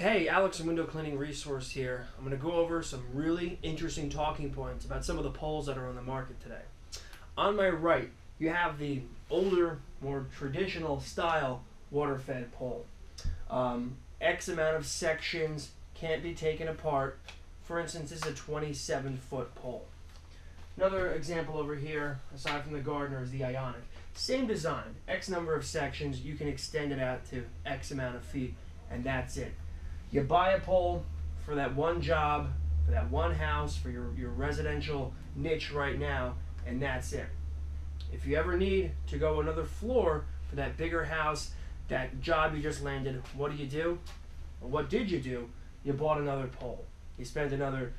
Hey, Alex from Window Cleaning Resource here. I'm going to go over some really interesting talking points about some of the poles that are on the market today. On my right, you have the older, more traditional style water-fed pole. X amount of sections, can't be taken apart. For instance, this is a 27-foot pole. Another example over here, aside from the Gardner, is the Ionic. Same design, X number of sections, you can extend it out to X amount of feet, and that's it. You buy a pole for that one job, for that one house, for your residential niche right now, and that's it. If you ever need to go another floor for that bigger house, that job you just landed, what do? Or what did you do? You bought another pole. You spent another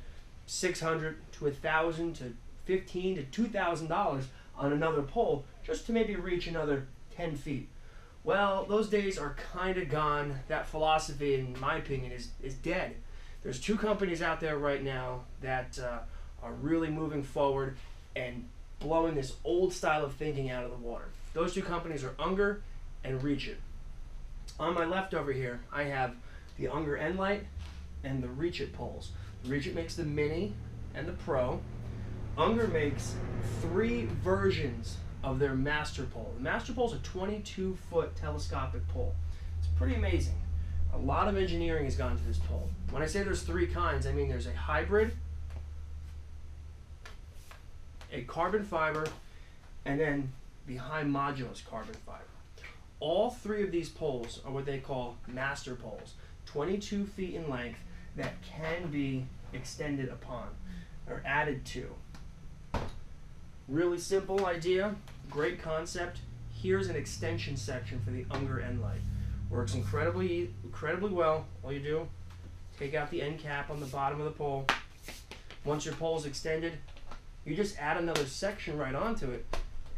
$600 to $1,000 to $1,500 to $2,000 on another pole just to maybe reach another 10 feet. Well, those days are kind of gone. That philosophy, in my opinion, is dead. There's two companies out there right now that are really moving forward and blowing this old style of thinking out of the water. Those two companies are Unger and Reach It. On my left over here, I have the Unger N-Lite and the Reach It poles. Reach It makes the Mini and the Pro. Unger makes three versions of their master pole. The master pole is a 22-foot telescopic pole. It's pretty amazing. A lot of engineering has gone to this pole. When I say there's three kinds, I mean there's a hybrid, a carbon fiber, and then the high modulus carbon fiber. All three of these poles are what they call master poles, 22 feet in length that can be extended upon or added to. Really simple idea, great concept. Here's an extension section for the Unger N-Lite. Works incredibly well. All you do, take out the end cap on the bottom of the pole. Once your pole is extended, you just add another section right onto it,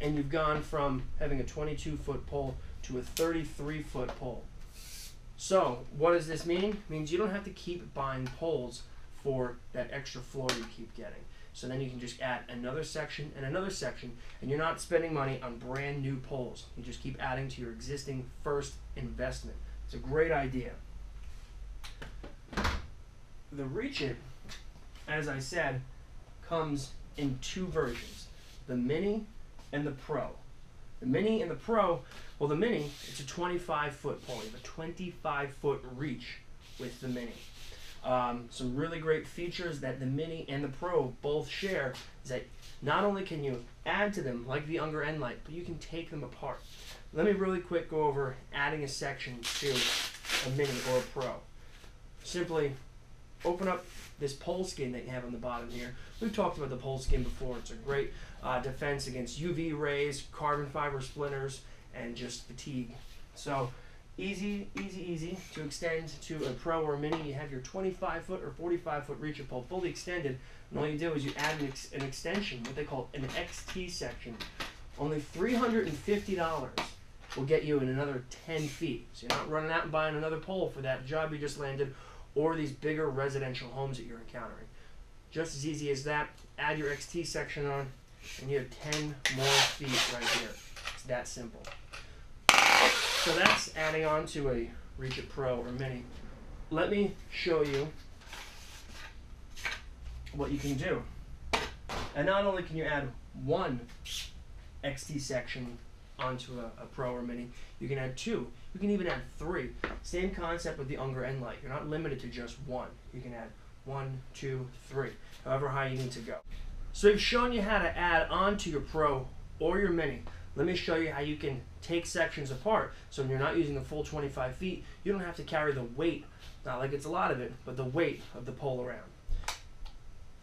and you've gone from having a 22-foot pole to a 33-foot pole. So, what does this mean? It means you don't have to keep buying poles for that extra floor you keep getting. So then you can just add another section, and you're not spending money on brand new poles. You just keep adding to your existing first investment. It's a great idea. The Reach It, as I said, comes in two versions, the Mini and the Pro. The Mini and the Pro, well, the Mini, it's a 25-foot pole. You have a 25-foot reach with the Mini. Some really great features that the Mini and the Pro both share is that not only can you add to them like the Unger N-Lite, but you can take them apart. Let me really quick go over adding a section to a Mini or a Pro. Simply open up this pole skin that you have on the bottom here. We've talked about the pole skin before. It's a great defense against UV rays, carbon fiber splinters, and just fatigue. So easy to extend to a Pro or a Mini. You have your 25-foot or 45-foot Reach It pole fully extended, and all you do is you add an extension, what they call an XT section. Only $350 will get you in another 10 feet. So you're not running out and buying another pole for that job you just landed or these bigger residential homes that you're encountering. Just as easy as that, add your XT section on, and you have 10 more feet right here. It's that simple. So that's adding on to a Reach It Pro or Mini. Let me show you what you can do. And not only can you add one XT section onto a Pro or Mini, you can add two. You can even add three. Same concept with the Unger N-Lite. You're not limited to just one. You can add 1, 2, 3, however high you need to go. So we've shown you how to add on to your Pro or your Mini. Let me show you how you can take sections apart. So when you're not using the full 25 feet, you don't have to carry the weight, not like it's a lot of it, but the weight of the pole around.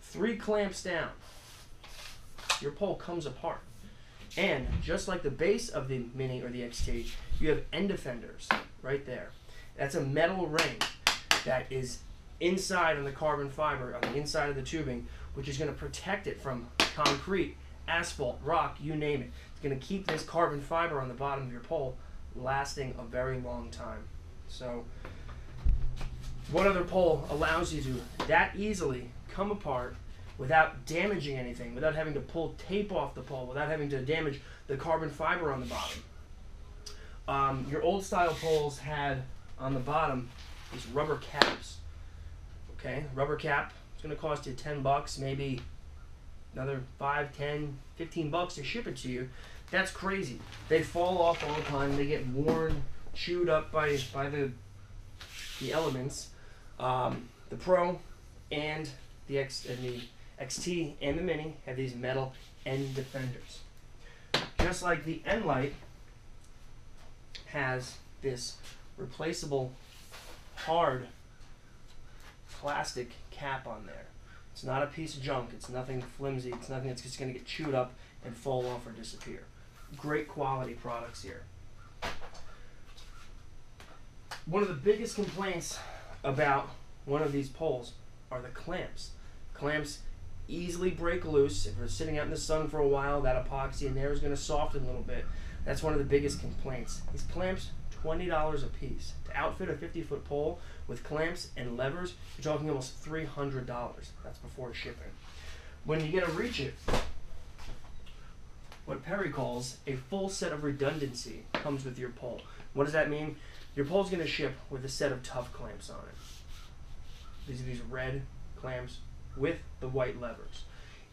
3 clamps down, your pole comes apart. And just like the base of the Mini or the XT, you have end defenders right there. That's a metal ring that is inside on the carbon fiber, on the inside of the tubing, which is going to protect it from concrete, asphalt, rock, you name it. It's going to keep this carbon fiber on the bottom of your pole lasting a very long time. So what other pole allows you to that easily come apart without damaging anything, without having to pull tape off the pole, without having to damage the carbon fiber on the bottom? Your old style poles had on the bottom these rubber caps. Okay, rubber cap, it's going to cost you 10 bucks, maybe another 5, 10, 15 bucks to ship it to you. That's crazy. They fall off all the time. They get worn, chewed up by the elements. The Pro and the XT and the Mini have these metal end defenders. Just like the N-Lite has this replaceable hard plastic cap on there. It's not a piece of junk. It's nothing flimsy. It's nothing that's just going to get chewed up and fall off or disappear. Great quality products here. One of the biggest complaints about one of these poles are the clamps. Clamps easily break loose. If you're sitting out in the sun for a while, that epoxy in there is going to soften a little bit. That's one of the biggest complaints. These clamps, $20 a piece. To outfit a 50-foot pole with clamps and levers, you're talking almost $300. That's before shipping. When you get a reach it, what Perry calls a full set of redundancy comes with your pole. What does that mean? Your pole's going to ship with a set of tough clamps on it. These are these red clamps with the white levers.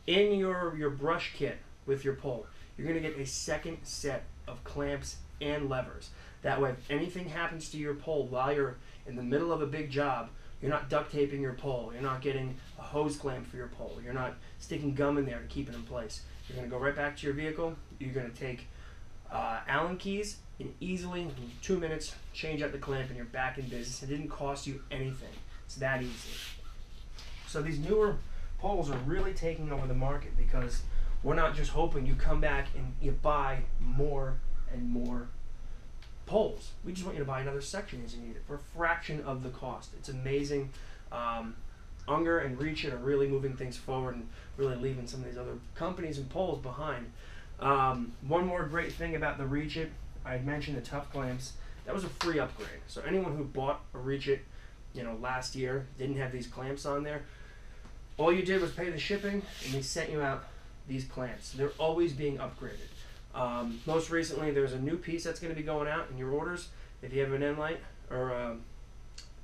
In your brush kit with your pole, you're going to get a second set of clamps and levers. That way, if anything happens to your pole while you're in the middle of a big job, you're not duct taping your pole, you're not getting a hose clamp for your pole, you're not sticking gum in there to keep it in place. You're going to go right back to your vehicle, you're going to take Allen keys, and easily, in 2 minutes, change out the clamp and you're back in business. It didn't cost you anything. It's that easy. So these newer poles are really taking over the market because we're not just hoping you come back and you buy more and more poles. We just want you to buy another section as you need it for a fraction of the cost. It's amazing. Unger and Reach It are really moving things forward and really leaving some of these other companies and poles behind. One more great thing about the Reach It, I had mentioned the tough clamps. That was a free upgrade. So anyone who bought a Reach It, last year, didn't have these clamps on there, all you did was pay the shipping and they sent you out these clamps. They're always being upgraded. Most recently, there's a new piece that's going to be going out in your orders. If you have an N-Lite or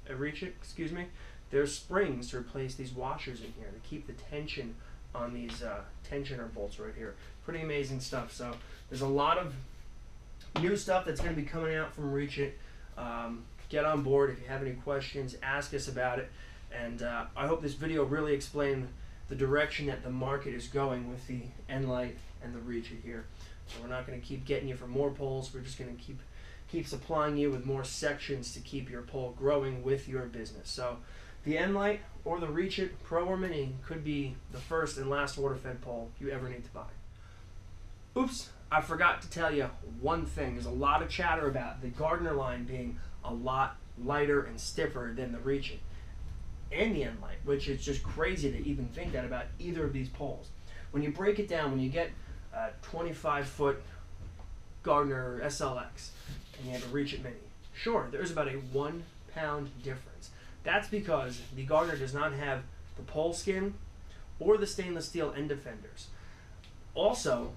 a Reach It, excuse me, there's springs to replace these washers in here to keep the tension on these tensioner bolts right here. Pretty amazing stuff. So there's a lot of new stuff that's going to be coming out from Reach It. Get on board. If you have any questions, ask us about it. And I hope this video really explained the direction that the market is going with the N-Lite and the Reach It here. So we're not going to keep getting you for more poles. We're just going to keep supplying you with more sections to keep your pole growing with your business. So the N-Lite or the Reach It Pro or Mini could be the first and last water-fed pole you ever need to buy. Oops, I forgot to tell you one thing. There's a lot of chatter about the Gardner line being a lot lighter and stiffer than the Reach It and the N-Lite, which is just crazy to even think that about either of these poles. When you break it down, when you get a 25-foot Gardner SLX and you have a Reach It Mini, sure, there's about a 1 pound difference. That's because the Gardner does not have the pole skin or the stainless steel end defenders. Also,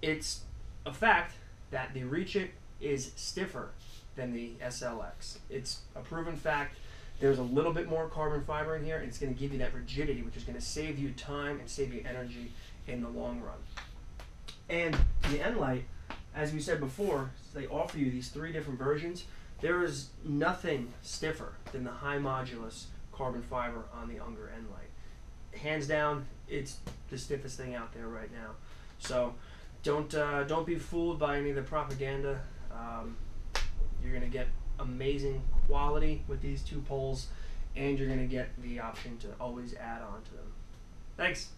it's a fact that the Reach It is stiffer than the SLX. It's a proven fact. There's a little bit more carbon fiber in here, and it's going to give you that rigidity, which is going to save you time and save you energy in the long run. And the N-Lite, as we said before, they offer you these 3 different versions. There is nothing stiffer than the high modulus carbon fiber on the Unger N-Lite. Hands down, it's the stiffest thing out there right now. So don't be fooled by any of the propaganda. You're going to get amazing quality with these 2 poles, and you're going to get the option to always add on to them. Thanks.